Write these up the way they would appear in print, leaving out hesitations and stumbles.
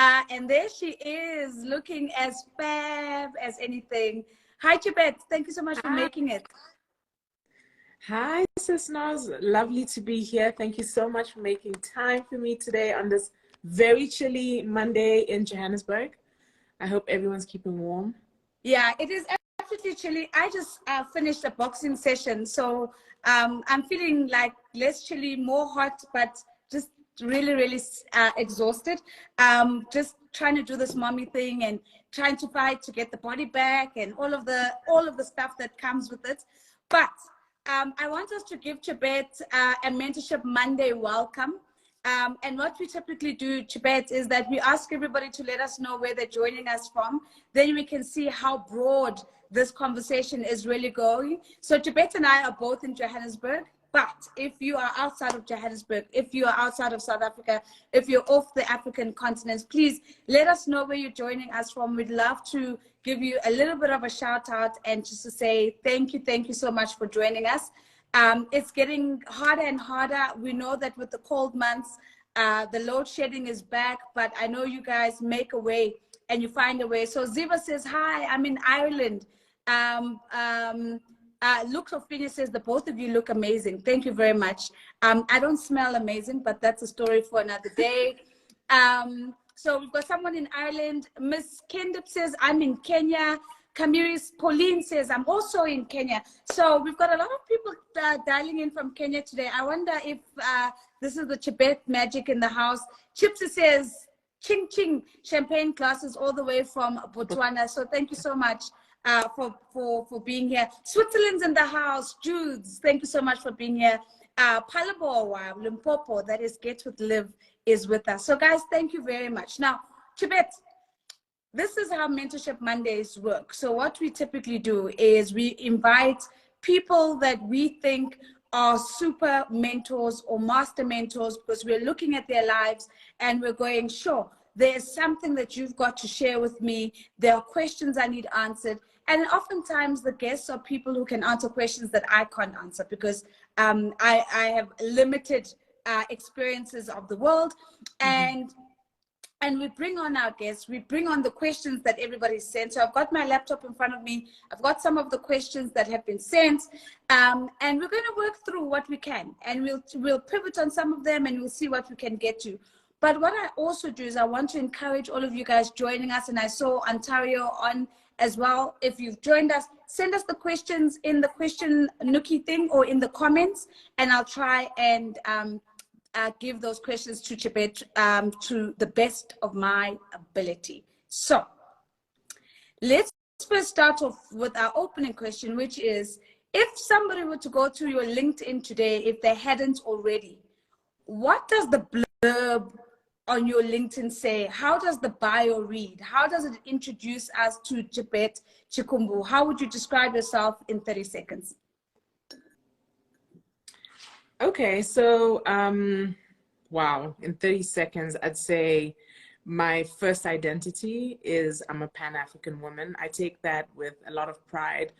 And there she is, looking as fab as anything. Hi, Chebet. Thank you so much for making it. Hi, Sis Naz. Lovely to be here. Thank you so much for making time for me today on this very chilly Monday in Johannesburg. I hope everyone's keeping warm. Yeah, it is absolutely chilly. I just finished a boxing session, so I'm feeling like less chilly, more hot, but just really, really exhausted. Just trying to do this mommy thing and trying to fight to get the body back and all of the stuff that comes with it. But I want us to give Chebet a Mentorship Monday welcome. And what we typically do, Chebet, is that we ask everybody to let us know where they're joining us from. Then we can see how broad this conversation is really going. So Chebet and I are both in Johannesburg. But if you are outside of Johannesburg, if you are outside of South Africa, if you're off the African continent, please let us know where you're joining us from. We'd love to give you a little bit of a shout out and just to say thank you so much for joining us. It's getting harder and harder. We know that with the cold months, the load shedding is back, but I know you guys make a way and you find a way. So Ziva says, hi, I'm in Ireland. Luke Sophia says, the both of you look amazing. Thank you very much. I don't smell amazing, but that's a story for another day. So we've got someone in Ireland. Miss Kendip says, I'm in Kenya. Kamiris Pauline says, I'm also in Kenya. So we've got a lot of people dialing in from Kenya today. I wonder if this is the Chebet magic in the house. Chipsy says, ching ching, champagne glasses all the way from Botswana. So thank you so much for being here. Switzerland's in the house. Judes, thank you so much for being here. Palabowa, Limpopo, that is Get With Live, is with us. So guys, thank you very much. Now, Chebet, this is how Mentorship Mondays work. So what we typically do is we invite people that we think are super mentors or master mentors, because we're looking at their lives and we're going, sure, there's something that you've got to share with me. There are questions I need answered. And oftentimes the guests are people who can answer questions that I can't answer, because I have limited experiences of the world. And we bring on our guests, we bring on the questions that everybody sent. So I've got my laptop in front of me. I've got some of the questions that have been sent. And we're going to work through what we can. And we'll pivot on some of them and we'll see what we can get to. But what I also do is I want to encourage all of you guys joining us. And I saw Ontario on as well. If you've joined us, send us the questions in the question nookie thing or in the comments. And I'll try and give those questions to Chebet to the best of my ability. So let's first start off with our opening question, which is, if somebody were to go to your LinkedIn today, if they hadn't already, what does the blurb on your LinkedIn say? How does the bio read? How does it introduce us to Chebet Chikumbu? How would you describe yourself in 30 seconds? Okay, so wow, in 30 seconds, I'd say my first identity is I'm a Pan-African woman. I take that with a lot of pride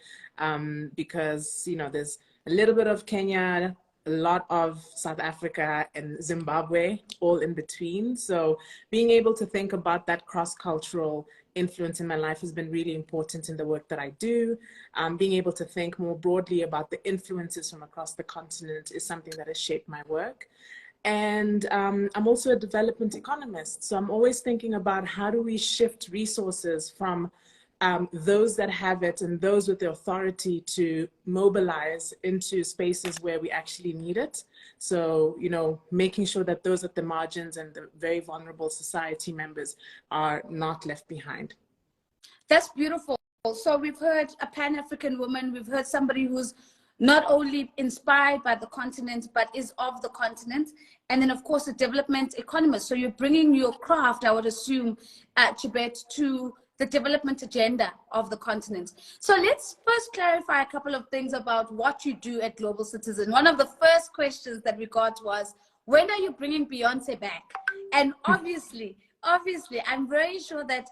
because, you know, there's a little bit of Kenya, a lot of South Africa and Zimbabwe, all in between. So being able to think about that cross-cultural influence in my life has been really important in the work that I do. Being able to think more broadly about the influences from across the continent is something that has shaped my work. And I'm also a development economist. So I'm always thinking about how do we shift resources from those that have it and those with the authority to mobilize into spaces where we actually need it. So, you know, making sure that those at the margins and the very vulnerable society members are not left behind. That's beautiful. So we've heard a Pan-African woman, we've heard somebody who's not only inspired by the continent, but is of the continent. And then, of course, a development economist. So you're bringing your craft, I would assume, at Chebet, to the development agenda of the continent. So let's first clarify a couple of things about what you do at Global Citizen. One of the first questions that we got was, when are you bringing Beyonce back? And obviously, I'm very sure that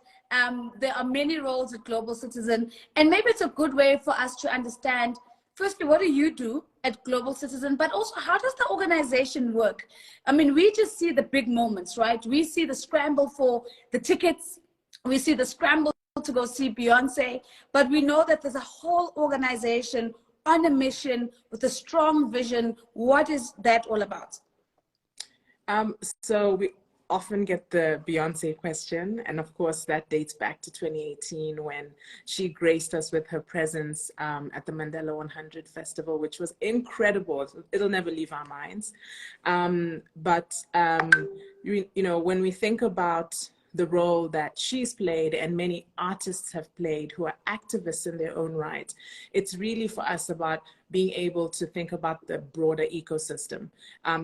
there are many roles at Global Citizen, and maybe it's a good way for us to understand firstly, what do you do at Global Citizen? But also, how does the organization work? I mean, we just see the big moments, right? We see the scramble for the tickets. We see the scramble to go see Beyonce. But we know that there's a whole organization on a mission with a strong vision. What is that all about? So we often get the Beyonce question, and of course that dates back to 2018 when she graced us with her presence at the Mandela 100 Festival, which was incredible. It'll never leave our minds. You know, when we think about the role that she's played and many artists have played who are activists in their own right, it's really for us about being able to think about the broader ecosystem,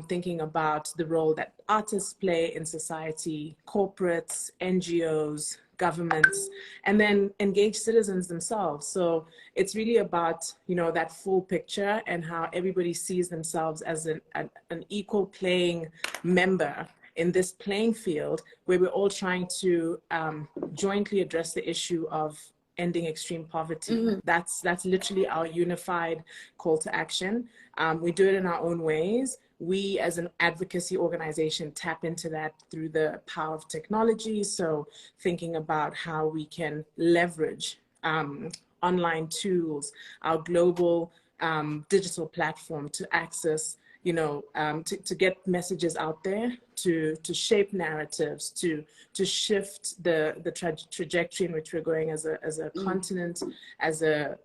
thinking about the role that artists play in society, corporates, NGOs, governments, and then engage citizens themselves. So it's really about, you know, that full picture and how everybody sees themselves as an equal playing member in this playing field where we're all trying to jointly address the issue of ending extreme poverty. Mm-hmm. That's literally our unified call to action. We do it in our own ways. We as an advocacy organization tap into that through the power of technology. So thinking about how we can leverage online tools, our global digital platform to access, you know, to get messages out there, to shape narratives, to shift the trajectory in which we're going as a continent, as a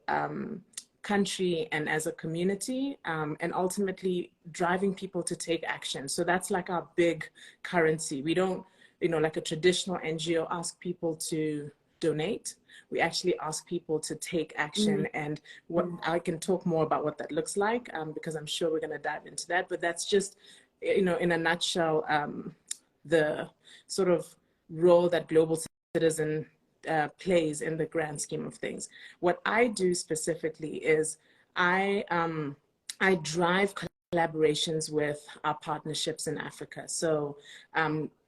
country, and as a community, and ultimately driving people to take action. So that's like our big currency. We don't, you know, like a traditional NGO, ask people to donate. We actually ask people to take action, and what I can talk more about what that looks like, because I'm sure we're going to dive into that. But that's just, you know, in a nutshell, the sort of role that Global Citizen plays in the grand scheme of things. What I do specifically is I drive collaborations with our partnerships in Africa. So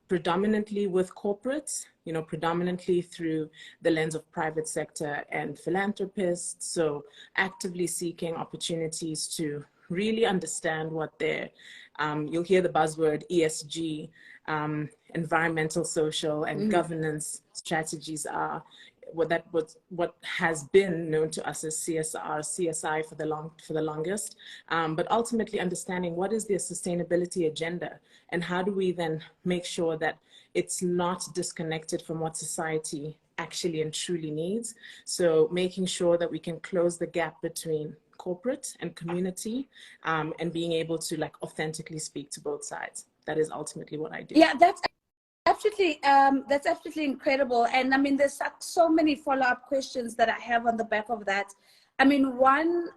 predominantly with corporates, you know, predominantly through the lens of private sector and philanthropists. So actively seeking opportunities to really understand what their, you'll hear the buzzword ESG, environmental, social, and governance strategies are. What has been known to us as CSI for the longest, but ultimately understanding what is their sustainability agenda and how do we then make sure that it's not disconnected from what society actually and truly needs. So making sure that we can close the gap between corporate and community, and being able to like authentically speak to both sides. That is ultimately what I do. Yeah, that's absolutely incredible. And I mean, there's so many follow-up questions that I have on the back of that. I mean, one,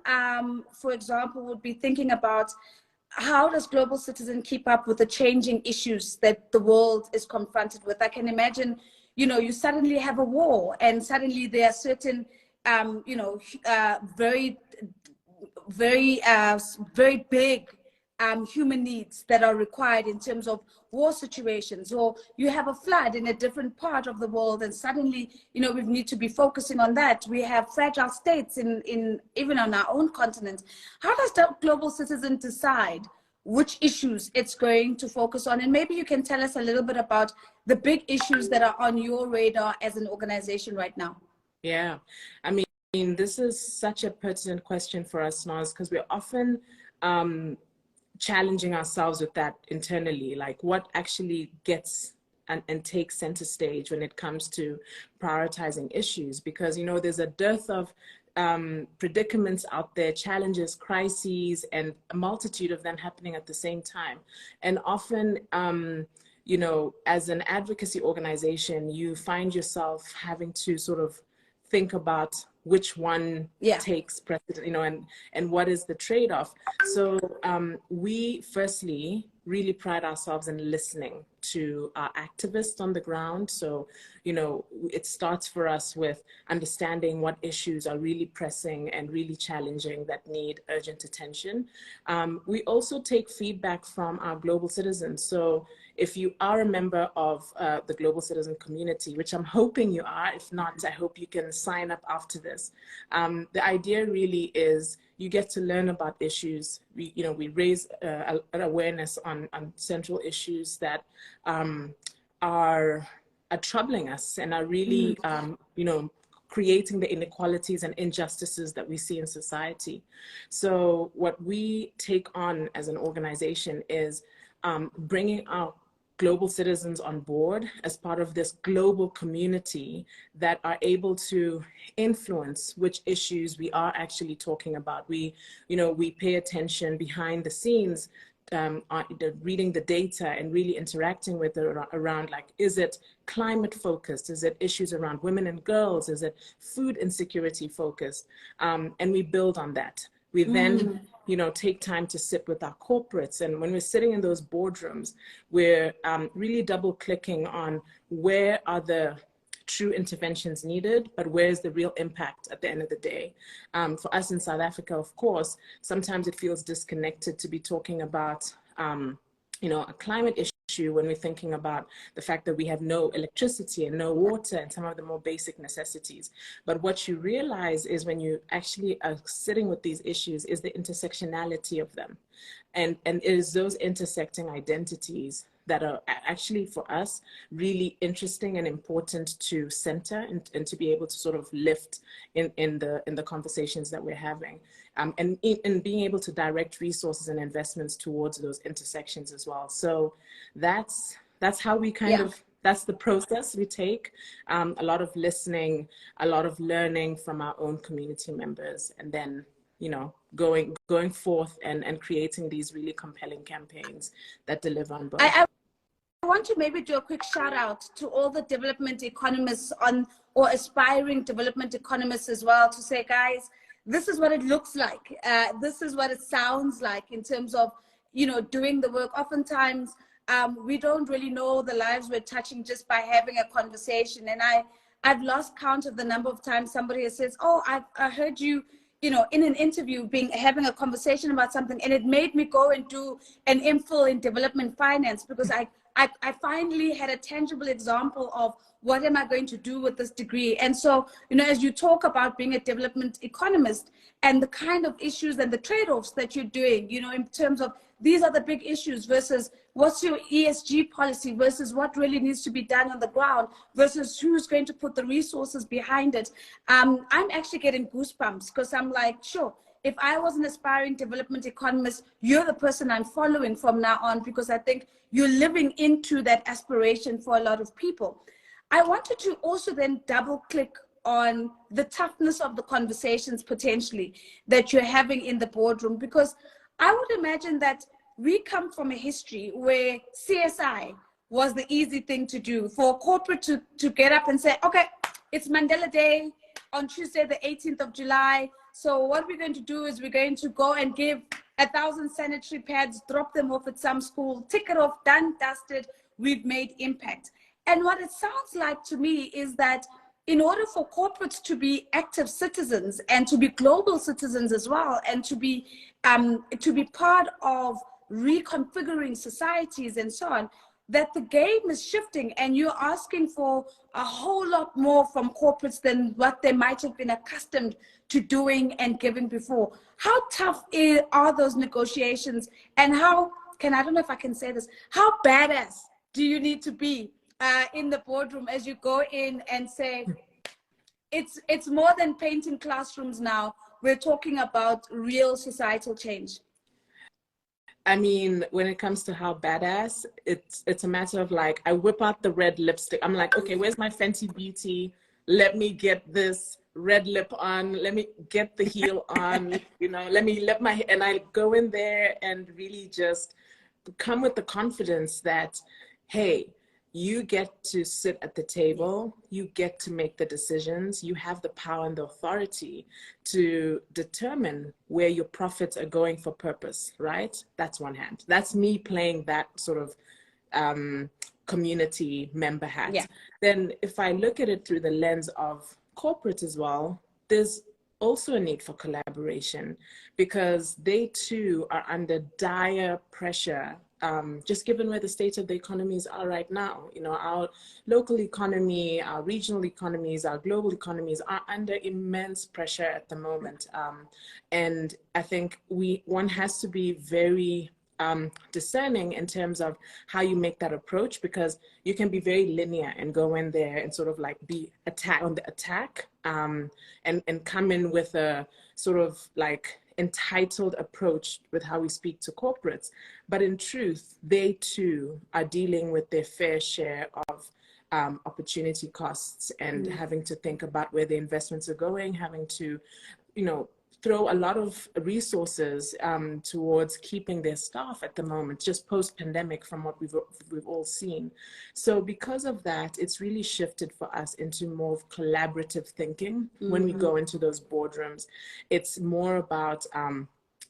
for example, would be thinking about how does Global Citizen keep up with the changing issues that the world is confronted with? I can imagine, you know, you suddenly have a war and suddenly there are certain, you know, very big human needs that are required in terms of war situations, or you have a flood in a different part of the world and suddenly, you know, we need to be focusing on that. We have fragile states in even on our own continent. How does the Global Citizen decide which issues it's going to focus on? And maybe you can tell us a little bit about the big issues that are on your radar as an organization right now. Yeah, I mean, this is such a pertinent question for us, Naz, because we're often challenging ourselves with that internally, like what actually gets and takes center stage when it comes to prioritizing issues, because, you know, there's a dearth of predicaments out there, challenges, crises, and a multitude of them happening at the same time. And often, you know, as an advocacy organization, you find yourself having to sort of think about which one takes precedent, you know, and what is the trade-off. So we firstly really pride ourselves in listening to our activists on the ground. So, you know, it starts for us with understanding what issues are really pressing and really challenging that need urgent attention. We also take feedback from our global citizens. So if you are a member of the global citizen community, which I'm hoping you are, if not, I hope you can sign up after this. The idea really is you get to learn about issues. We raise an awareness on central issues that are troubling us and are really, creating the inequalities and injustices that we see in society. So what we take on as an organization is bringing our global citizens on board as part of this global community that are able to influence which issues we are actually talking about. We pay attention behind the scenes, reading the data and really interacting with it around, like, is it climate focused? Is it issues around women and girls? Is it food insecurity focused? And we build on that. We then take time to sit with our corporates. And when we're sitting in those boardrooms, we're really double clicking on where are the true interventions needed, but where's the real impact at the end of the day? For us in South Africa, of course, sometimes it feels disconnected to be talking about, a climate issue when we're thinking about the fact that we have no electricity and no water and some of the more basic necessities. But what you realize is when you actually are sitting with these issues is the intersectionality of them. And it is those intersecting identities that are actually for us really interesting and important to center and to be able to sort of lift in the conversations that we're having. And being able to direct resources and investments towards those intersections as well. So that's how we that's the process we take. A lot of listening, a lot of learning from our own community members, and then, going forth and creating these really compelling campaigns that deliver on both. I want to maybe do a quick shout out to all the development economists or aspiring development economists as well, to say, guys, this is what it looks like. This is what it sounds like in terms of, doing the work. Oftentimes, we don't really know the lives we're touching just by having a conversation. And I've lost count of the number of times somebody has says, oh, I heard you, in an interview having a conversation about something, and it made me go and do an MPhil in development finance, because I finally had a tangible example of what am I going to do with this degree. And so, as you talk about being a development economist and the kind of issues and the trade-offs that you're doing, in terms of these are the big issues versus what's your ESG policy versus what really needs to be done on the ground versus who's going to put the resources behind it. I'm actually getting goosebumps, because I'm like, sure, if I was an aspiring development economist, you're the person I'm following from now on, because I think you're living into that aspiration for a lot of people. I wanted to also then double click on the toughness of the conversations potentially that you're having in the boardroom, because I would imagine that we come from a history where CSI was the easy thing to do, for a corporate to get up and say, okay, it's Mandela Day on Tuesday, the 18th of July. So what we're going to do is we're going to go and give 1,000 sanitary pads, drop them off at some school, tick it off, done, dusted, we've made impact. And what it sounds like to me is that in order for corporates to be active citizens and to be global citizens as well, and to be part of reconfiguring societies and so on, that the game is shifting and you're asking for a whole lot more from corporates than what they might have been accustomed to doing and giving before. How tough are those negotiations, and I don't know if I can say this, how badass do you need to be in the boardroom as you go in and say, it's more than painting classrooms now, we're talking about real societal change? I mean, when it comes to how badass, it's a matter of, like, I whip out the red lipstick. I'm like, okay, where's my Fenty Beauty? Let me get this red lip on. Let me get the heel on. And I go in there and really just come with the confidence that, hey, you get to sit at the table, you get to make the decisions, you have the power and the authority to determine where your profits are going for purpose, right? That's one hand. That's me playing that sort of community member hat. Yeah. Then if I look at it through the lens of corporate as well, there's also a need for collaboration, because they too are under dire pressure, just given where the state of the economies are right now. You know, our local economy, our regional economies, our global economies are under immense pressure at the moment. And I think one has to be very discerning in terms of how you make that approach, because you can be very linear and go in there and sort of like be on the attack, and come in with a sort of like entitled approach with how we speak to corporates. But in truth, they too are dealing with their fair share of opportunity costs, and having to think about where the investments are going, having to, you know, throw a lot of resources towards keeping their staff at the moment, just post-pandemic, from what we've all seen. So because of that, it's really shifted for us into more of collaborative thinking. When we go into those boardrooms, it's more about,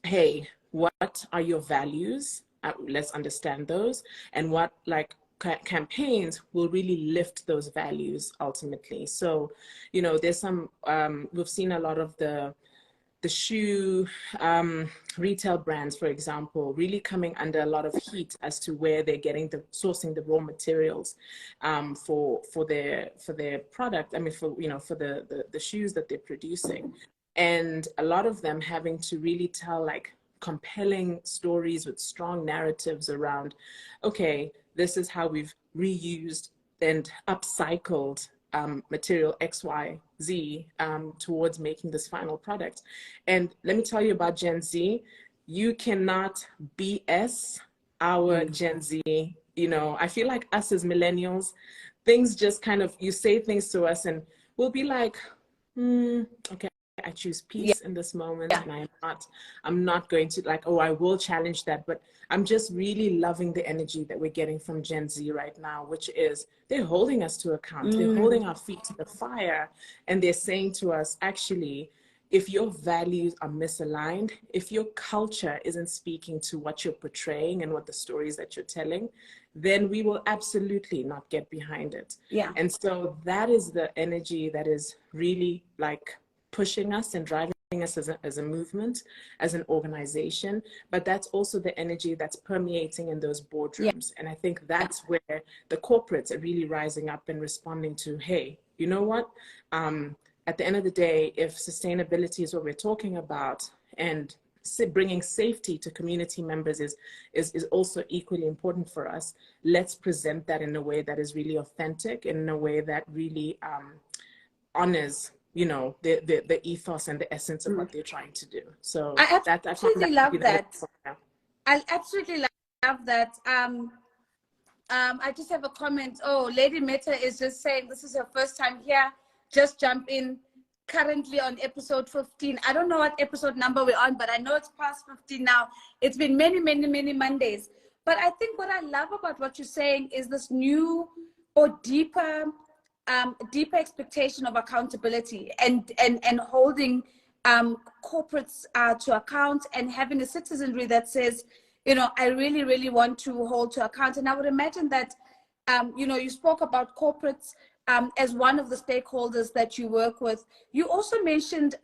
hey, what are your values? Let's understand those, and what campaigns will really lift those values ultimately. So, you know, there's some, we've seen a lot of the shoe retail brands, for example, really coming under a lot of heat as to where they're sourcing the raw materials for their product. I mean, for the shoes that they're producing, and a lot of them having to really tell like compelling stories with strong narratives around, okay, this is how we've reused and upcycled material XYZ towards making this final product. And let me tell you about Gen Z. You cannot BS our Gen Z. You know, I feel like us as millennials, things just kind of, you say things to us and we'll be like, okay, I choose peace in this moment, and I'm not going to like, oh, I will challenge that. But I'm just really loving the energy that we're getting from Gen Z right now, which is they're holding us to account. They're holding our feet to the fire, and they're saying to us, actually, if your values are misaligned, if your culture isn't speaking to what you're portraying and what the stories that you're telling, then we will absolutely not get behind it. Yeah. And so that is the energy that is really like pushing us and driving us as a movement, as an organization. But that's also the energy that's permeating in those boardrooms. And I think that's where the corporates are really rising up and responding to, hey, you know what? At the end of the day, if sustainability is what we're talking about, and bringing safety to community members is also equally important for us, let's present that in a way that is really authentic, and in a way that really honors, you know, the ethos and the essence of what they're trying to do. So I absolutely love that. I absolutely love that. I just have a comment. Oh, Lady Meta is just saying this is her first time here. Just jump in. Currently on episode 15. I don't know what episode number we're on, but I know it's past 15 now. It's been many, many, many Mondays. But I think what I love about what you're saying is this new or deeper expectation of accountability, and holding corporates to account, and having a citizenry that says, you know, I really, really want to hold to account. And I would imagine that, you know, you spoke about corporates as one of the stakeholders that you work with. You also mentioned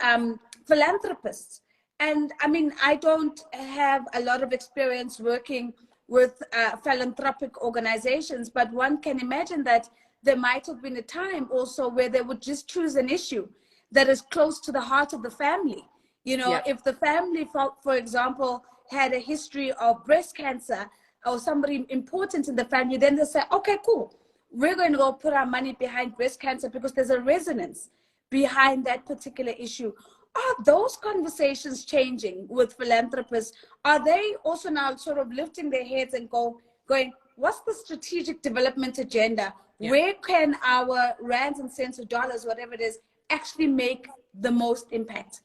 philanthropists. And I mean, I don't have a lot of experience working with philanthropic organizations, but one can imagine that there might have been a time also where they would just choose an issue that is close to the heart of the family. You know, if the family, for example, had a history of breast cancer, or somebody important in the family, then they say, okay, cool, we're going to go put our money behind breast cancer because there's a resonance behind that particular issue. Are those conversations changing with philanthropists? Are they also now sort of lifting their heads and going, what's the strategic development agenda? Where can our rands and cents or dollars, whatever it is, actually make the most impact?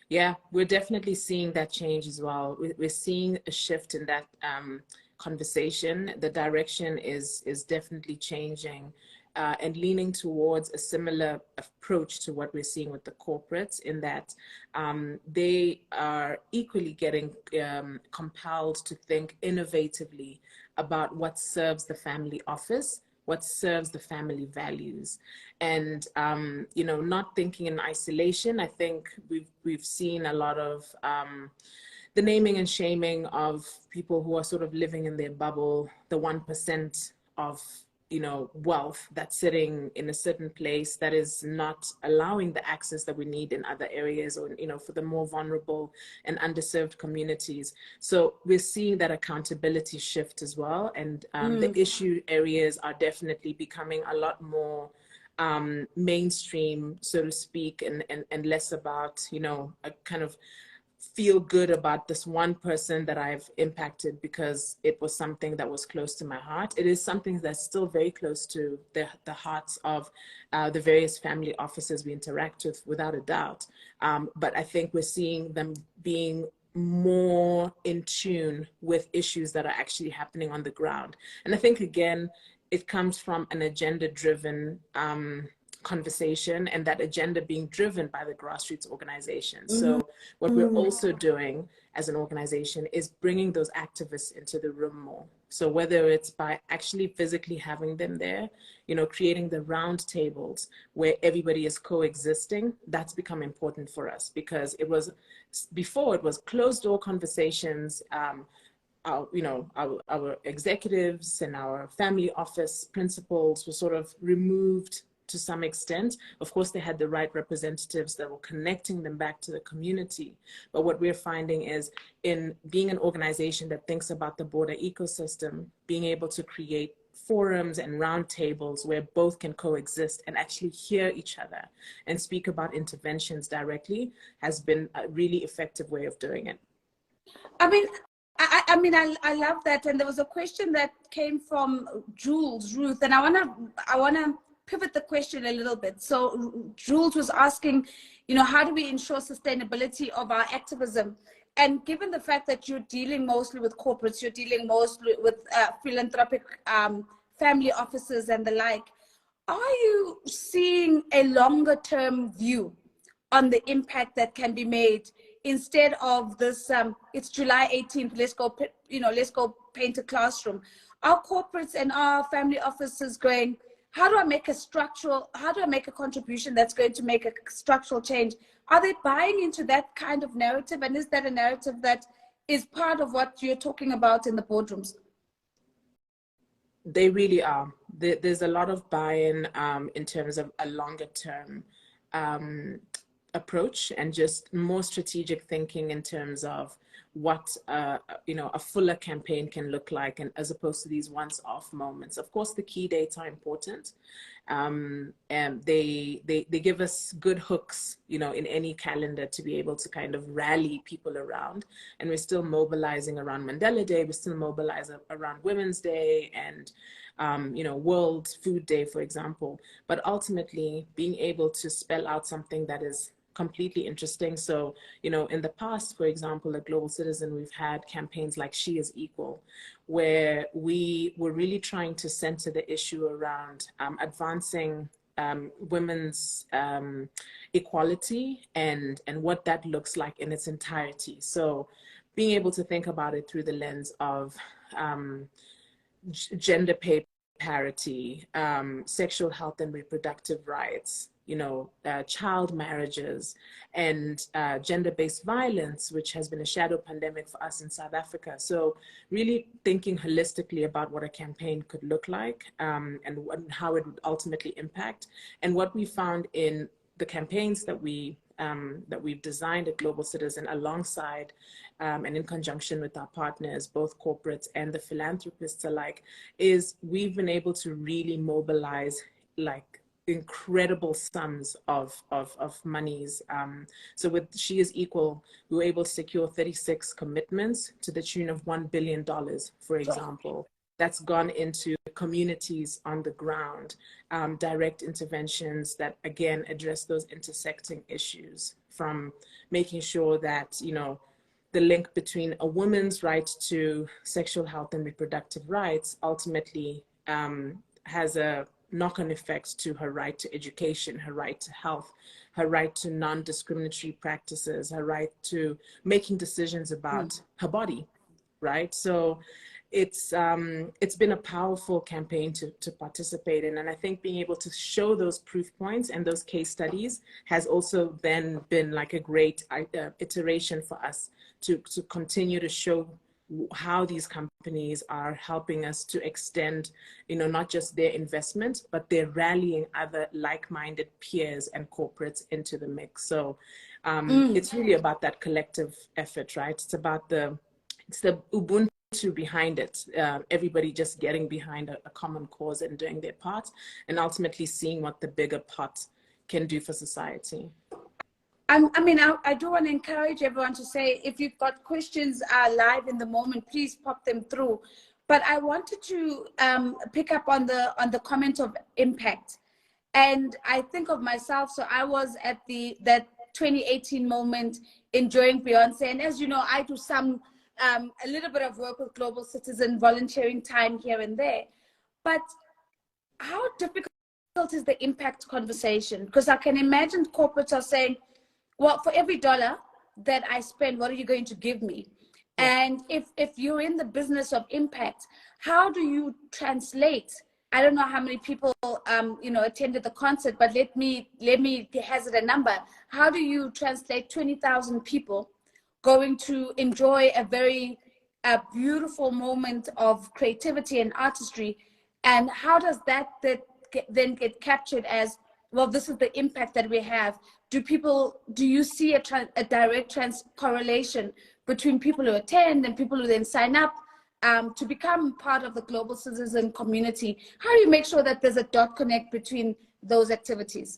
Yeah, we're definitely seeing that change as well. We're seeing a shift in that conversation. The direction is definitely changing, and leaning towards a similar approach to what we're seeing with the corporates, in that they are equally getting compelled to think innovatively about what serves the family office, what serves the family values, and you know, not thinking in isolation. I think we've seen a lot of the naming and shaming of people who are sort of living in their bubble, the 1% of, you know, wealth that's sitting in a certain place that is not allowing the access that we need in other areas, or, you know, for the more vulnerable and underserved communities. So we're seeing that accountability shift as well. And the issue areas are definitely becoming a lot more mainstream, so to speak, and less about, you know, a kind of feel good about this one person that I've impacted because it was something that was close to my heart. It is something that's still very close to the hearts of the various family officers we interact with, without a doubt. But I think we're seeing them being more in tune with issues that are actually happening on the ground. And I think, again, it comes from an agenda-driven conversation, and that agenda being driven by the grassroots organizations. So what we're also doing as an organization is bringing those activists into the room more. So whether it's by actually physically having them there, you know, creating the round tables where everybody is coexisting, that's become important for us, because it was, before it was closed door conversations. Our executives and our family office principals were sort of removed to some extent. Of course, they had the right representatives that were connecting them back to the community. But what we're finding is, in being an organization that thinks about the border ecosystem, being able to create forums and roundtables where both can coexist and actually hear each other and speak about interventions directly has been a really effective way of doing it. I mean, I love that. And there was a question that came from Jules Ruth, and I wanna pivot the question a little bit. So Jules was asking, you know, how do we ensure sustainability of our activism? And given the fact that you're dealing mostly with corporates, you're dealing mostly with philanthropic family offices and the like, are you seeing a longer term view on the impact that can be made, instead of this, it's July 18th, let's go paint a classroom? Our corporates and our family offices going, how do I make a contribution that's going to make a structural change? Are they buying into that kind of narrative? And is that a narrative that is part of what you're talking about in the boardrooms? They really are. There's a lot of buy-in in terms of a longer term approach, and just more strategic thinking in terms of what a fuller campaign can look like, and as opposed to these once-off moments. Of course, the key dates are important, and they give us good hooks, you know, in any calendar to be able to kind of rally people around. And we're still mobilizing around Mandela Day. We're still mobilizing around Women's Day and World Food Day, for example. But ultimately, being able to spell out something that is completely interesting. So, you know, in the past, for example, at Global Citizen, we've had campaigns like She is Equal, where we were really trying to center the issue around advancing women's equality and what that looks like in its entirety. So being able to think about it through the lens of gender pay parity, sexual health and reproductive rights, child marriages, and gender-based violence, which has been a shadow pandemic for us in South Africa. So really thinking holistically about what a campaign could look like, and how it would ultimately impact. And what we found in the campaigns that we've designed at Global Citizen, alongside and in conjunction with our partners, both corporates and the philanthropists alike, is we've been able to really mobilize incredible sums of monies. So with She is Equal, we were able to secure 36 commitments to the tune of $1 billion, for example. That's gone into communities on the ground, direct interventions that, again, address those intersecting issues, from making sure that, the link between a woman's right to sexual health and reproductive rights ultimately has a knock-on effect to her right to education, her right to health, her right to non-discriminatory practices, her right to making decisions about her body, right? So it's been a powerful campaign to participate in. And I think being able to show those proof points and those case studies has also then been like a great iteration for us to continue to show how these companies are helping us to extend, not just their investment, but they're rallying other like-minded peers and corporates into the mix. So it's really about that collective effort, right? It's the Ubuntu behind it. Everybody just getting behind a common cause and doing their part, and ultimately seeing what the bigger pot can do for society. I do want to encourage everyone to say, if you've got questions live in the moment, please pop them through. But I wanted to pick up on the comment of impact. And I think of myself, so I was at that 2018 moment enjoying Beyonce. And as you know, I do a little bit of work with Global Citizen, volunteering time here and there. But how difficult is the impact conversation? Because I can imagine corporates are saying, well, for every dollar that I spend, what are you going to give me? Yeah. And if you're in the business of impact, how do you translate? I don't know how many people attended the concert, but let me hazard a number. How do you translate 20,000 people going to enjoy a beautiful moment of creativity and artistry? And how does that then get captured as, well, this is the impact that we have? Do you see a direct correlation between people who attend and people who then sign up to become part of the Global Citizen community? How do you make sure that there's a dot connect between those activities?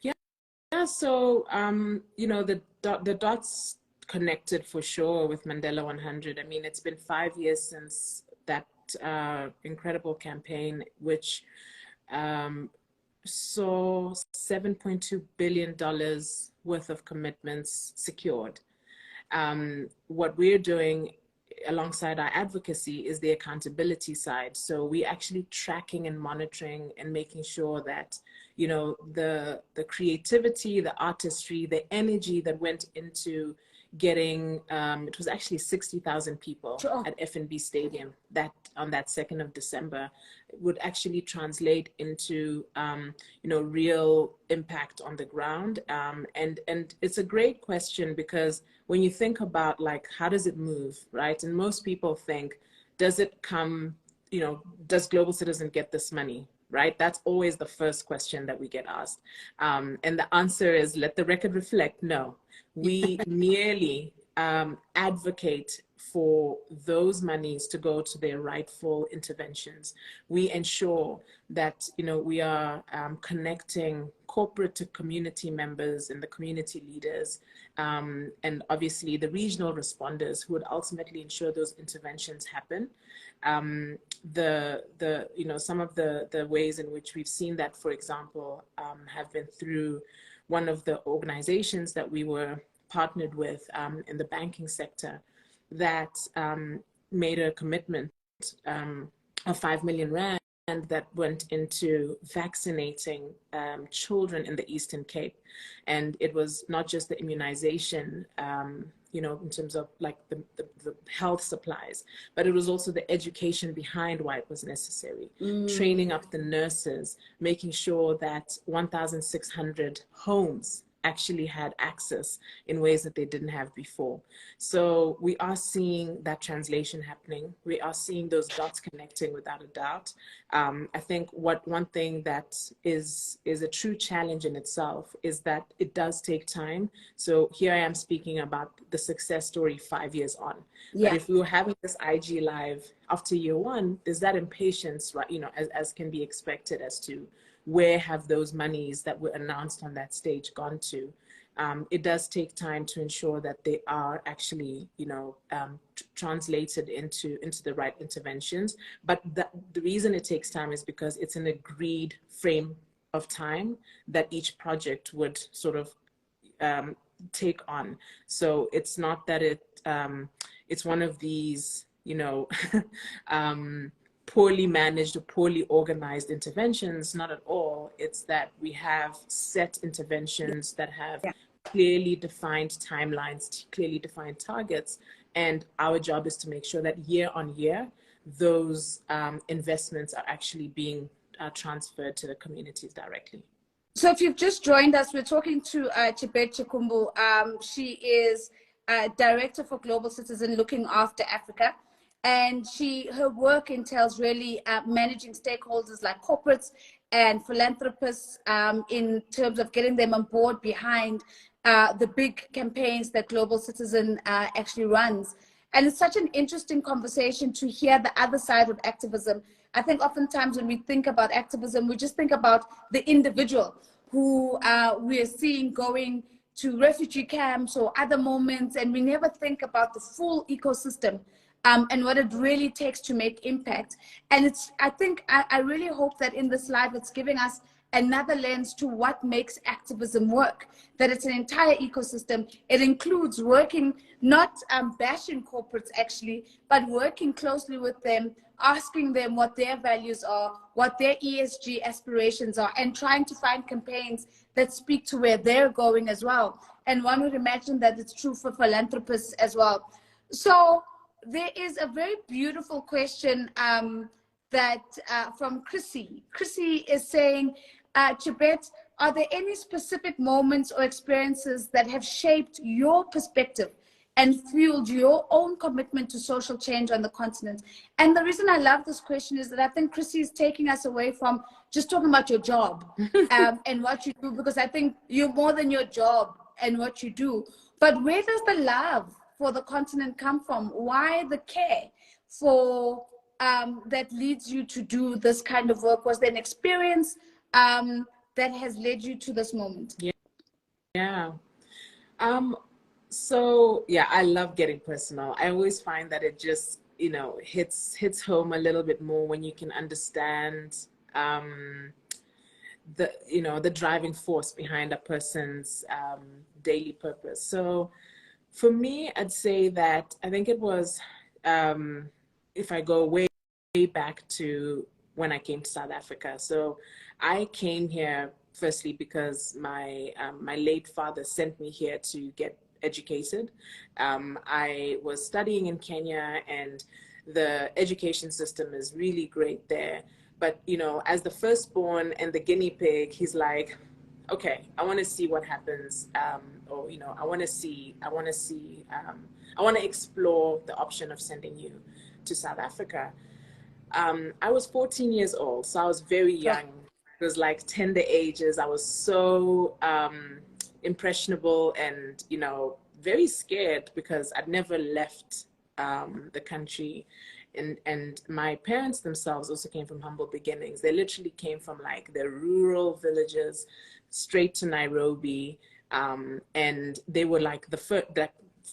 Yeah, so, the dots connected for sure with Mandela 100. I mean, it's been 5 years since that incredible campaign, which saw $7.2 billion worth of commitments secured. What we're doing alongside our advocacy is the accountability side. So we're actually tracking and monitoring and making sure that, the creativity, the artistry, the energy that went into getting, it was actually 60,000 people at F&B Stadium on that 2nd of December, would actually translate into, real impact on the ground. And it's a great question, because when you think about, like, how does it move, right? And most people think, does it come, does Global Citizen get this money, right? That's always the first question that we get asked. And the answer is, let the record reflect, no. We merely advocate for those monies to go to their rightful interventions. We ensure that, we are connecting corporate to community members and the community leaders, and obviously the regional responders who would ultimately ensure those interventions happen. Some of the ways in which we've seen that, for example, have been through one of the organizations that we were partnered with in the banking sector that made a commitment of 5 million rand that went into vaccinating children in the Eastern Cape. And it was not just the immunization, in terms of like the health supplies, but it was also the education behind why it was necessary. Training up the nurses, making sure that 1,600 homes actually had access in ways that they didn't have before. So we are seeing that translation happening. We are seeing those dots connecting without a doubt. I think one thing that is a true challenge in itself is that it does take time. So here I am speaking about the success story 5 years on. Yeah. But if we were having this IG live after year 1, there's that impatience, right? As can be expected, as to where have those monies that were announced on that stage gone to. It does take time to ensure that they are actually, translated into the right interventions. But the reason it takes time is because it's an agreed frame of time that each project would sort of take on. So it's not that it's one of these, poorly managed or poorly organized interventions. Not at all. It's that we have set interventions that have clearly defined timelines, clearly defined targets, and our job is to make sure that year on year those investments are actually being transferred to the communities directly. So if you've just joined us, we're talking to Chebet Chikumbu. She is Director for Global Citizen looking after Africa. And her work entails really managing stakeholders like corporates and philanthropists in terms of getting them on board behind the big campaigns that Global Citizen actually runs. And it's such an interesting conversation to hear the other side of activism. I think oftentimes when we think about activism, we just think about the individual who we are seeing going to refugee camps or other moments, and we never think about the full ecosystem and what it really takes to make impact. And I really hope that in this live, it's giving us another lens to what makes activism work, that it's an entire ecosystem. It includes working, not bashing corporates actually, but working closely with them, asking them what their values are, what their ESG aspirations are, and trying to find campaigns that speak to where they're going as well. And one would imagine that it's true for philanthropists as well. So there is a very beautiful question from Chrissy. Chrissy is saying, Chebet, are there any specific moments or experiences that have shaped your perspective and fueled your own commitment to social change on the continent? And the reason I love this question is that I think Chrissy is taking us away from just talking about your job and what you do, because I think you're more than your job and what you do. But where does the love for the continent come from? Why the care for that leads you to do this kind of work? Was there an experience that has led you to this moment? Yeah. So yeah, I love getting personal. I always find that it just, hits home a little bit more when you can understand the driving force behind a person's daily purpose. So for me, I'd say that I think it was, if I go way back to when I came to South Africa. So I came here firstly because my late father sent me here to get educated. I was studying in Kenya, and the education system is really great there. But, as the firstborn and the guinea pig, he's like, okay, I want to see what happens. I want to explore the option of sending you to South Africa. I was 14 years old, so I was very young. It was like tender ages. I was so impressionable and, very scared because I'd never left the country. And my parents themselves also came from humble beginnings. They literally came from like the rural villages straight to Nairobi. And they were like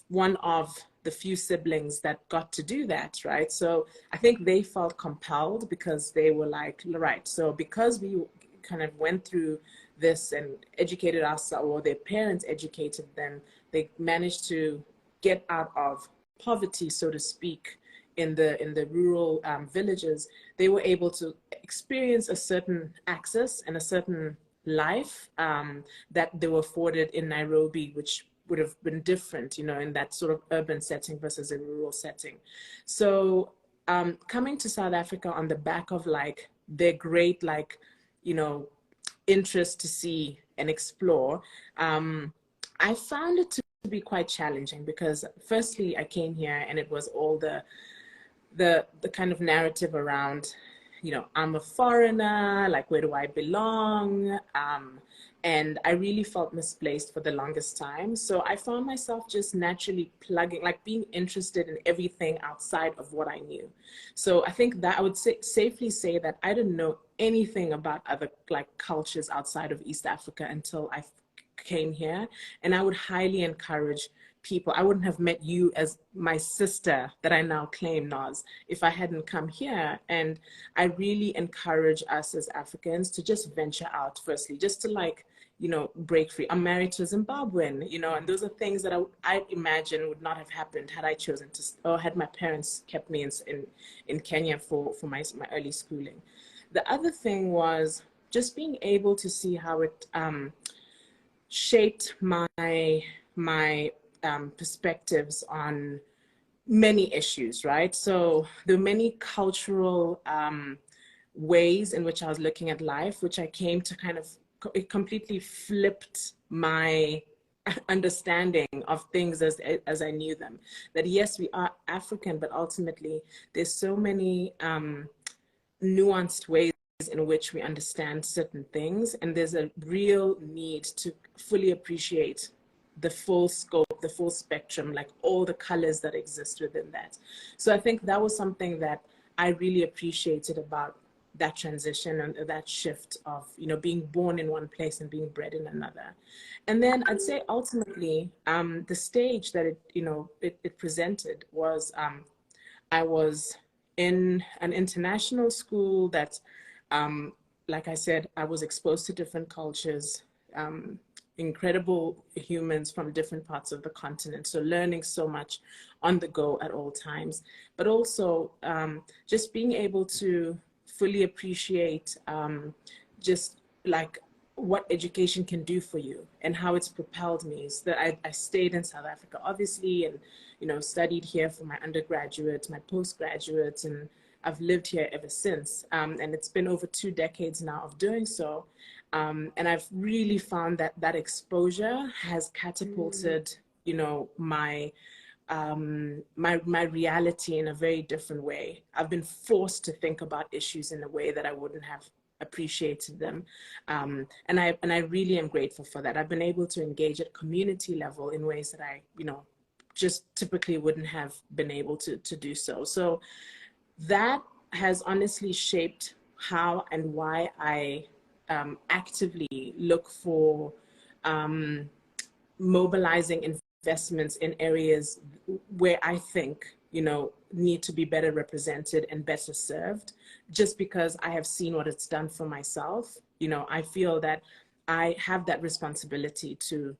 one of the few siblings that got to do that, right? So I think they felt compelled because they were like, right, so because we kind of went through this and educated ourselves, or their parents educated them, they managed to get out of poverty, so to speak, in the rural villages. They were able to experience a certain access and a certain life that they were afforded in Nairobi, which would have been different, in that sort of urban setting versus a rural setting. So coming to South Africa on the back of like their great, interest to see and explore, I found it to be quite challenging because firstly, I came here and it was all the kind of narrative around, I'm a foreigner, like, where do I belong? And I really felt misplaced for the longest time. So I found myself just naturally being interested in everything outside of what I knew. So I think that I would safely say that I didn't know anything about other cultures outside of East Africa until I came here. And I would highly encourage people. I wouldn't have met you as my sister that I now claim, Naz, if I hadn't come here. And I really encourage us as Africans to just venture out firstly, just to break free. I'm married to a Zimbabwean, and those are things that I imagine would not have happened had I chosen to, or had my parents kept me in Kenya for my early schooling. The other thing was just being able to see how it shaped my perspectives on many issues, right? So there were many cultural ways in which I was looking at life, which I came to kind of, it completely flipped my understanding of things as I knew them. That yes, we are African, but ultimately there's so many nuanced ways in which we understand certain things, and there's a real need to fully appreciate the full scope, the full spectrum, like all the colors that exist within that. So I think that was something that I really appreciated about that transition and that shift of, you know, being born in one place and being bred in another. And then I'd say ultimately, the stage that it, you know, it presented was, I was in an international school that, like I said, I was exposed to different cultures, incredible humans from different parts of the continent. So learning so much on the go at all times, but also just being able to fully appreciate just like what education can do for you and how it's propelled me. Is that I stayed in South Africa, obviously, and, you know, studied here for my undergraduate, my postgraduate, and I've lived here ever since. And it's been over 2 decades now of doing so. And I've really found that that exposure has catapulted, you know, my reality in a very different way. I've been forced to think about issues in a way that I wouldn't have appreciated them. And I really am grateful for that. I've been able to engage at community level in ways that I, you know, just typically wouldn't have been able to do so. So that has honestly shaped how and why I actively look for mobilizing investments in areas where I think, you know, need to be better represented and better served, just because I have seen what it's done for myself. You know, I feel that I have that responsibility to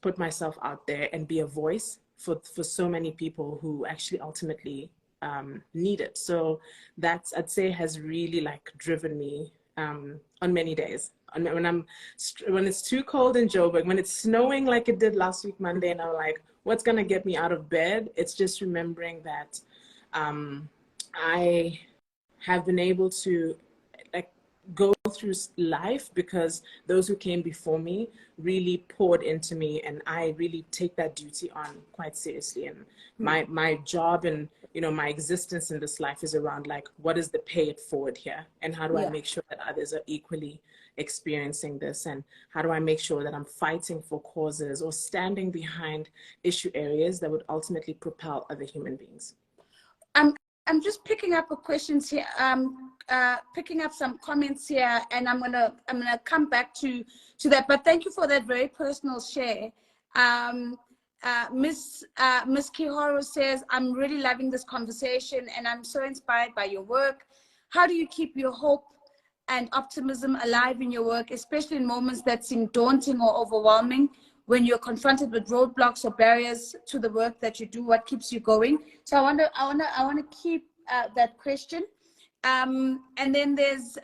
put myself out there and be a voice for so many people who actually ultimately need it. So that's, I'd say, has really like driven me on many days. When it's too cold in Joburg, when it's snowing like it did last week Monday, and I'm like, what's gonna get me out of bed? It's just remembering that I have been able to like go through life because those who came before me really poured into me, and I really take that duty on quite seriously. And my job and, you know, my existence in this life is around like, what is the pay it forward here, and how do I make sure that others are equally experiencing this, and how do I make sure that I'm fighting for causes or standing behind issue areas that would ultimately propel other human beings. I'm just picking up questions here, picking up some comments here, and I'm gonna come back to that. But thank you for that very personal share. Miss Kihoro says, I'm really loving this conversation and I'm so inspired by your work. How do you keep your hope and optimism alive in your work, especially in moments that seem daunting or overwhelming? When you're confronted with roadblocks or barriers to the work that you do, what keeps you going? So I want to keep that question. And then there's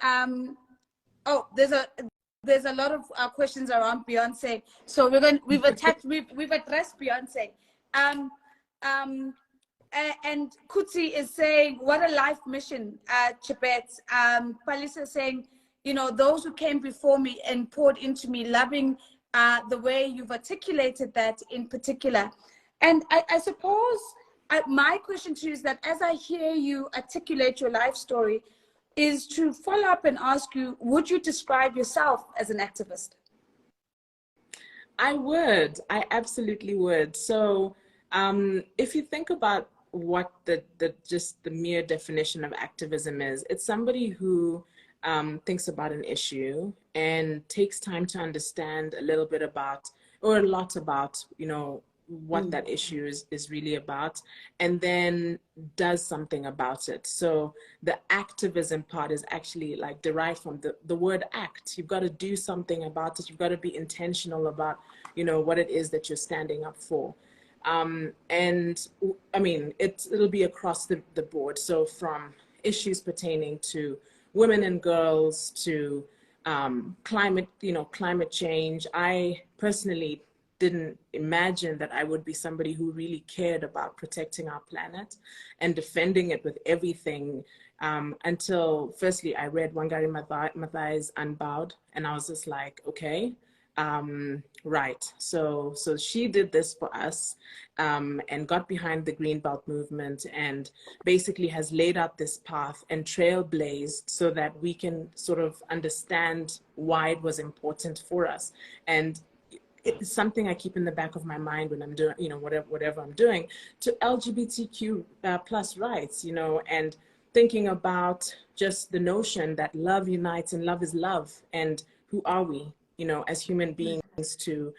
there's a lot of questions around Beyonce. So we've addressed Beyonce. And Kutsi is saying, what a life mission, Chebet. Palisa is saying, you know, those who came before me and poured into me, loving the way you've articulated that in particular. And I suppose my question to you is that as I hear you articulate your life story, is to follow up and ask you, would you describe yourself as an activist? I would. I absolutely would. So if you think about what just the mere definition of activism is, it's somebody who thinks about an issue and takes time to understand a little bit about, or a lot about, you know, what that issue is really about, and then does something about it. So the activism part is actually like derived from the word act. You've got to do something about it. You've got to be intentional about, you know, what it is that you're standing up for. And I mean, it'll be across the board. So from issues pertaining to women and girls to climate change. I personally didn't imagine that I would be somebody who really cared about protecting our planet and defending it with everything, until firstly I read Wangari Maathai's Unbowed, and I was just like, okay, right. So she did this for us, and got behind the Green Belt movement, and basically has laid out this path and trailblazed so that we can sort of understand why it was important for us. And it's something I keep in the back of my mind when I'm doing, you know, whatever I'm doing, to LGBTQ plus rights, you know, and thinking about just the notion that love unites and love is love. And who are we, you know, as human beings to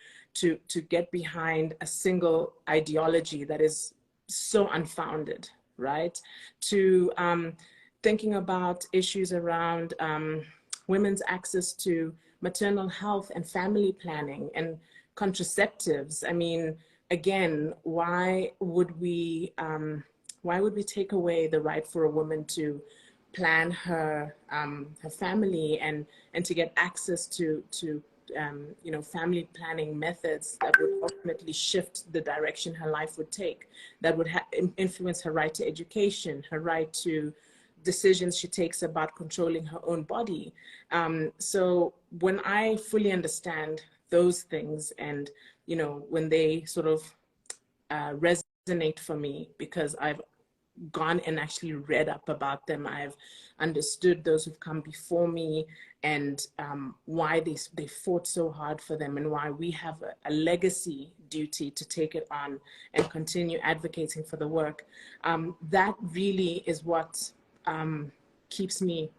get behind a single ideology that is so unfounded, right? To thinking about issues around women's access to maternal health and family planning and contraceptives. I mean, again, why would we take away the right for a woman to plan her family and to get access to you know, family planning methods that would ultimately shift the direction her life would take, that would influence her right to education, her right to decisions she takes about controlling her own body. So when I fully understand those things, and, you know, when they sort of resonate for me, because I've gone and actually read up about them, I've understood those who've come before me, and why they fought so hard for them, and why we have a legacy duty to take it on and continue advocating for the work. That really is what keeps me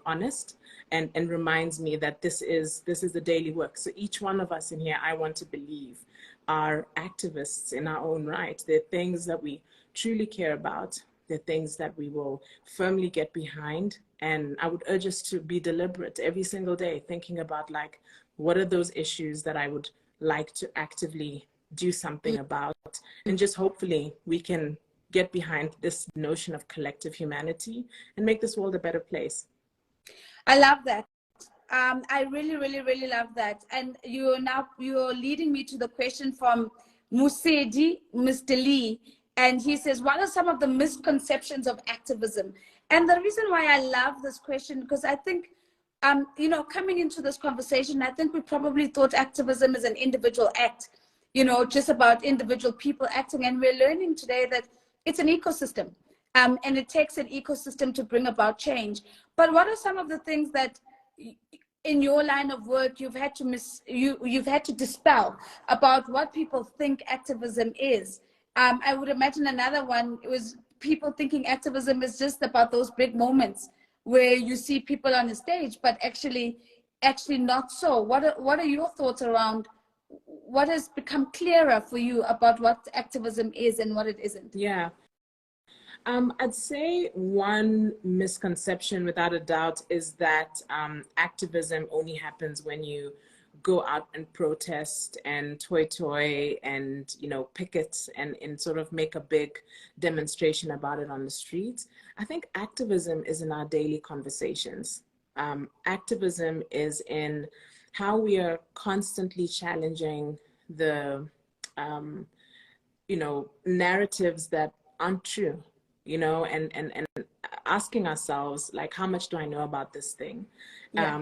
honest, and reminds me that this is the daily work. So each one of us in here, I want to believe, are activists in our own right. They're things that we truly care about. They're things that we will firmly get behind. And I would urge us to be deliberate every single day, thinking about, like, what are those issues that I would like to actively do something about, and just hopefully we can get behind this notion of collective humanity and make this world a better place. I love that. I really, really, really love that. And you're leading me to the question from Musedi, Mr. Lee. And he says, what are some of the misconceptions of activism? And the reason why I love this question, because I think, you know, coming into this conversation, I think we probably thought activism is an individual act, you know, just about individual people acting. And we're learning today that it's an ecosystem, and it takes an ecosystem to bring about change. But what are some of the things that in your line of work you've had to you've had to dispel about what people think activism is? I would imagine another one was people thinking activism is just about those big moments where you see people on the stage, but actually not so. What are your thoughts around what has become clearer for you about what activism is and what it isn't? Yeah. I'd say one misconception, without a doubt, is that activism only happens when you go out and protest and toy and, you know, picket and sort of make a big demonstration about it on the streets. I think activism is in our daily conversations. Activism is in how we are constantly challenging the, you know, narratives that aren't true, you know, and asking ourselves, like, how much do I know about this thing? Yeah.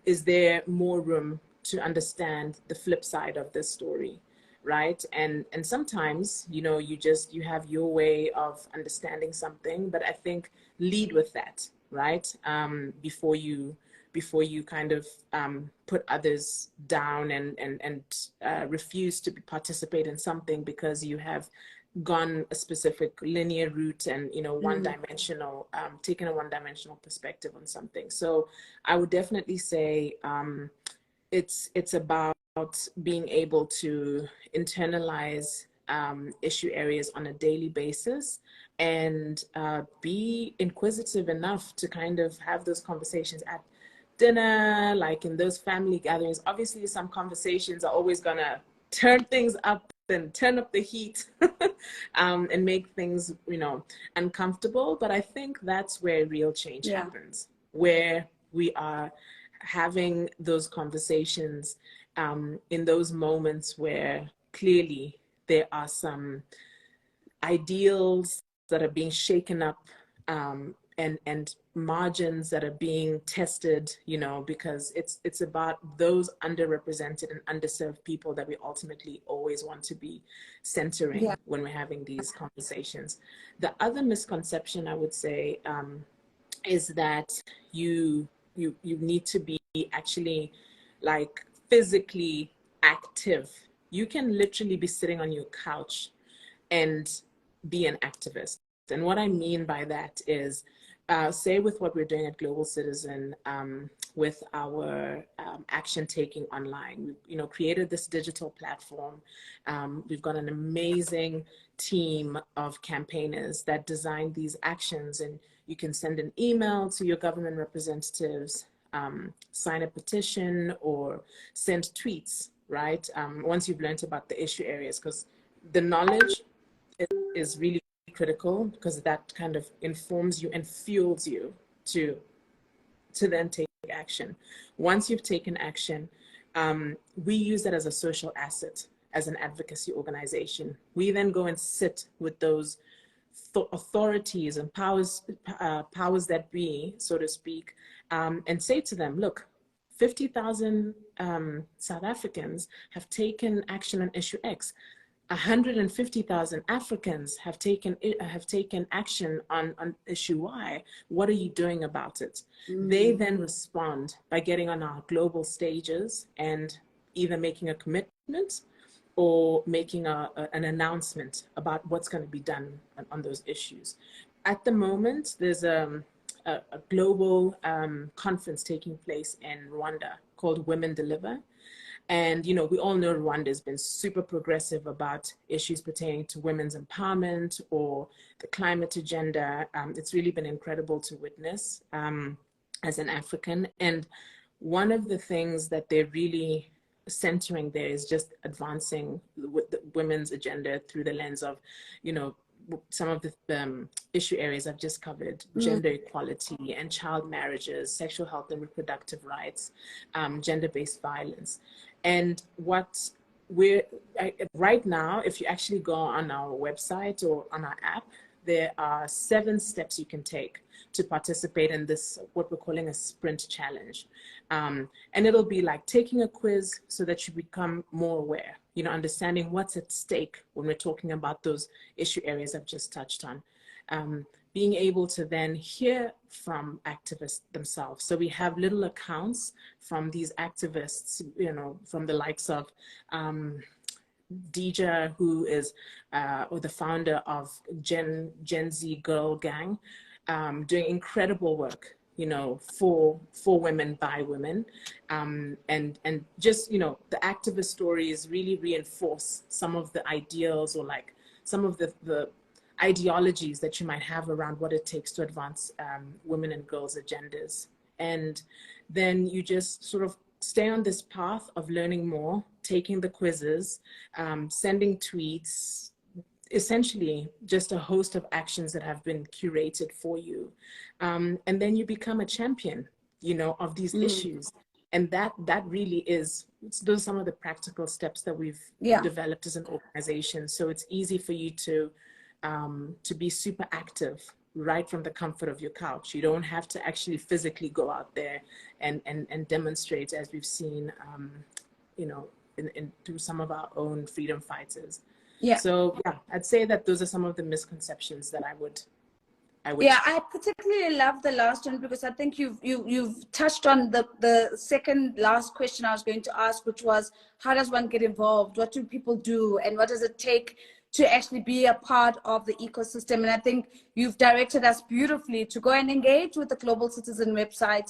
Is there more room to understand the flip side of this story, right? And sometimes, you know, you have your way of understanding something, but I think lead with that, right? Before you kind of put others down and refuse to participate in something because you have gone a specific linear route and, you know, one-dimensional, taken a one-dimensional perspective on something. So I would definitely say it's about being able to internalize issue areas on a daily basis, and be inquisitive enough to kind of have those conversations at dinner, like in those family gatherings. Obviously, some conversations are always gonna turn things up and turn up the heat and make things, you know, uncomfortable. But I think that's where real change happens, where we are having those conversations in those moments where clearly there are some ideals that are being shaken up, and margins that are being tested, you know, because it's about those underrepresented and underserved people that we ultimately always want to be centering when we're having these conversations. The other misconception I would say is that you need to be actually like physically active. You can literally be sitting on your couch and be an activist. And what I mean by that is, say with what we're doing at Global Citizen, with our action taking online, we, created this digital platform. We've got an amazing team of campaigners that design these actions, and you can send an email to your government representatives, sign a petition, or send tweets, right? Once you've learned about the issue areas, because the knowledge is really critical, because that kind of informs you and fuels you to then take action. Once you've taken action, we use that as a social asset, as an advocacy organization. We then go and sit with those authorities and powers that be, so to speak, and say to them, look, 50,000 South Africans have taken action on issue X. 150,000 Africans have taken action on issue Y. What are you doing about it? They then respond by getting on our global stages and either making a commitment or making an announcement about what's going to be done on those issues. At the moment, there's a global conference taking place in Rwanda called Women Deliver. And, we all know Rwanda has been super progressive about issues pertaining to women's empowerment or the climate agenda. It's really been incredible to witness as an African. And one of the things that they're really centering there is just advancing the women's agenda through the lens of, some of the issue areas I've just covered: gender equality and child marriages, sexual health and reproductive rights, gender-based violence. And what right now, if you actually go on our website or on our app, there are 7 steps you can take to participate in this, what we're calling a sprint challenge. And it'll be like taking a quiz so that you become more aware, understanding what's at stake when we're talking about those issue areas I've just touched on. Being able to then hear from activists themselves. So we have little accounts from these activists, from the likes of Dija, who is or the founder of Gen Z Girl Gang, doing incredible work, for women by women, and just the activist stories really reinforce some of the ideals, or like some of the ideologies that you might have around what it takes to advance women and girls' agendas. And then you just sort of stay on this path of learning more, taking the quizzes, sending tweets, essentially just a host of actions that have been curated for you. And then you become a champion, of these issues. And that really is, those are some of the practical steps that we've developed as an organization. So it's easy for you to be super active right from the comfort of your couch. You don't have to actually physically go out there and demonstrate, as we've seen, through some of our own freedom fighters. Yeah. So I'd say that those are some of the misconceptions that I would. I particularly love the last one, because I think you've touched on the second last question I was going to ask, which was, how does one get involved? What do people do? And what does it take to actually be a part of the ecosystem? And I think you've directed us beautifully to go and engage with the Global Citizen website,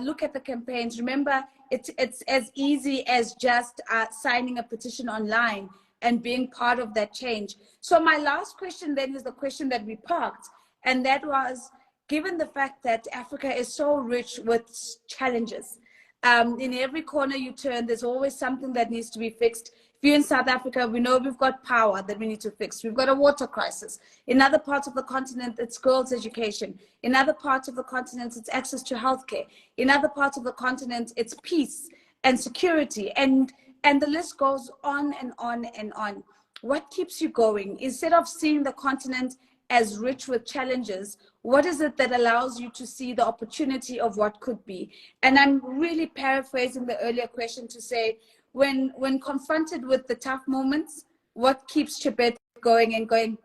look at the campaigns. Remember, it's as easy as just signing a petition online and being part of that change. So my last question then is the question that we parked, and that was, given the fact that Africa is so rich with challenges, In every corner you turn, there's always something that needs to be fixed. If you're in South Africa, we know we've got power that we need to fix. We've got a water crisis. In other parts of the continent, it's girls' education. In other parts of the continent, it's access to healthcare. In other parts of the continent, it's peace and security. And the list goes on and on and on. What keeps you going? Instead of seeing the continent as rich with challenges, what is it that allows you to see the opportunity of what could be? And I'm really paraphrasing the earlier question to say, when confronted with the tough moments, what keeps Chebet going and going,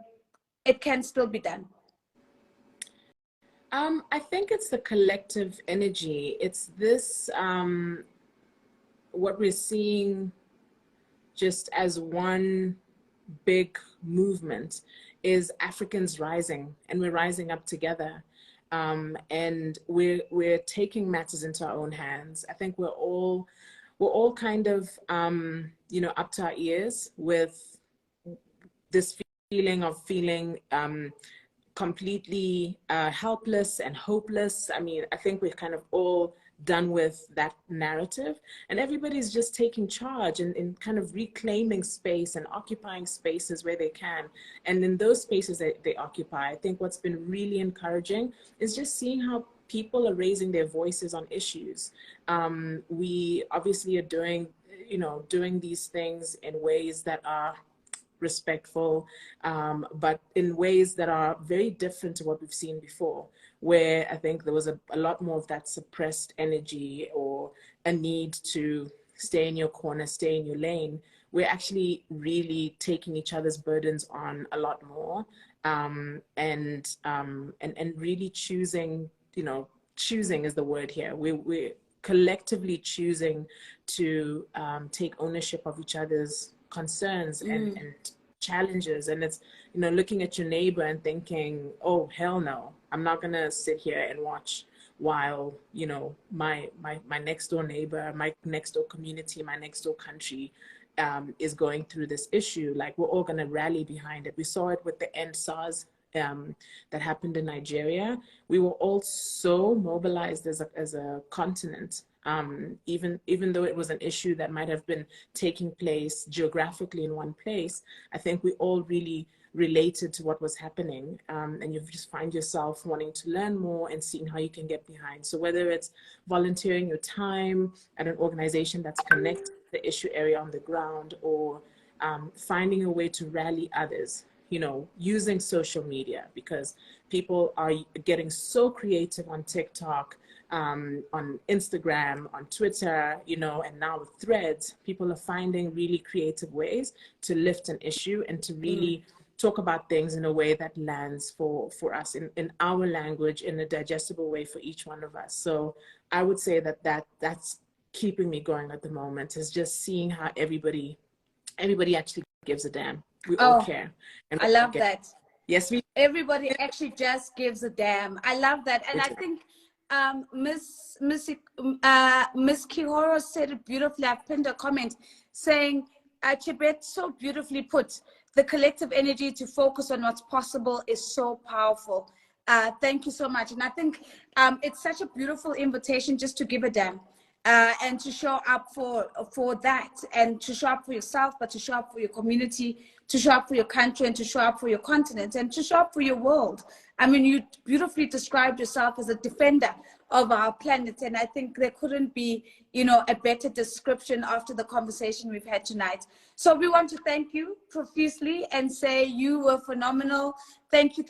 it can still be done? I think it's the collective energy. It's this, what we're seeing just as one big movement is Africans rising, and we're rising up together. And we're taking matters into our own hands. I think we're all kind of, you know, up to our ears with this feeling of feeling completely helpless and hopeless. I mean, I think we're kind of all done with that narrative, and everybody's just taking charge and kind of reclaiming space and occupying spaces where they can. And in those spaces that they occupy, I think what's been really encouraging is just seeing how people are raising their voices on issues. We obviously are doing these things in ways that are respectful, but in ways that are very different to what we've seen before, where I think there was a lot more of that suppressed energy or a need to stay in your corner, stay in your lane. We're actually really taking each other's burdens on a lot more, and really choosing, choosing is the word here. We're collectively choosing to take ownership of each other's concerns and challenges. And it's, looking at your neighbor and thinking, oh, hell no, I'm not gonna sit here and watch while, my next door neighbor, my next door community, my next door country is going through this issue. Like, we're all gonna rally behind it. We saw it with the End SARS that happened in Nigeria. We were all so mobilized as a continent, even though it was an issue that might have been taking place geographically in one place. I think we all really related to what was happening, and you just find yourself wanting to learn more and seeing how you can get behind. So whether it's volunteering your time at an organization that's connected to the issue area on the ground, or finding a way to rally others, using social media, because people are getting so creative on TikTok, on Instagram, on Twitter, and now with Threads, people are finding really creative ways to lift an issue and to really talk about things in a way that lands for us in our language, in a digestible way for each one of us. So I would say that's keeping me going at the moment, is just seeing how everybody actually gives a damn. We all care. And I love that. Yes, everybody actually just gives a damn. I love that. And I think Miss Kihoro said it beautifully. I've pinned a comment saying, Chebet, so beautifully put, the collective energy to focus on what's possible is so powerful. Thank you so much. And I think it's such a beautiful invitation just to give a damn. And to show up for that, and to show up for yourself, but to show up for your community, to show up for your country, and to show up for your continent, and to show up for your world. I mean, you beautifully described yourself as a defender of our planet, and I think there couldn't be, a better description after the conversation we've had tonight. So we want to thank you profusely and say you were phenomenal. Thank you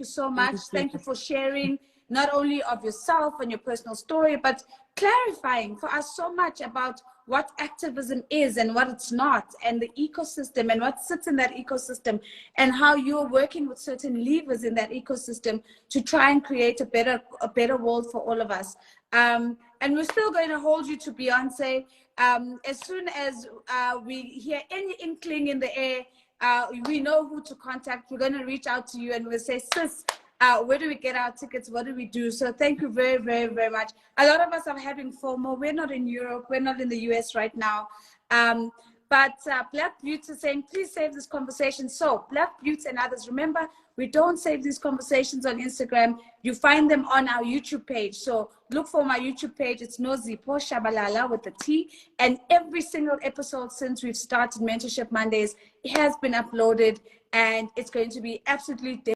so much. Thank you for sharing not only of yourself and your personal story, but clarifying for us so much about what activism is and what it's not, and the ecosystem and what sits in that ecosystem, and how you're working with certain levers in that ecosystem to try and create a better world for all of us. And we're still going to hold you to Beyonce. As soon as we hear any inkling in the air, we know who to contact. We're going to reach out to you and we'll say, sis, where do we get our tickets? What do we do? So thank you very, very, very much. A lot of us are having FOMO. We're not in Europe. We're not in the US right now. But Black Beauty is saying, please save this conversation. So Black Beauty and others, remember, We don't save these conversations on Instagram. You find them on our YouTube page. So look for my YouTube page. It's Nozipho Shabalala with a T. And every single episode since we've started Mentorship Mondays, it has been uploaded, and it's going to be absolutely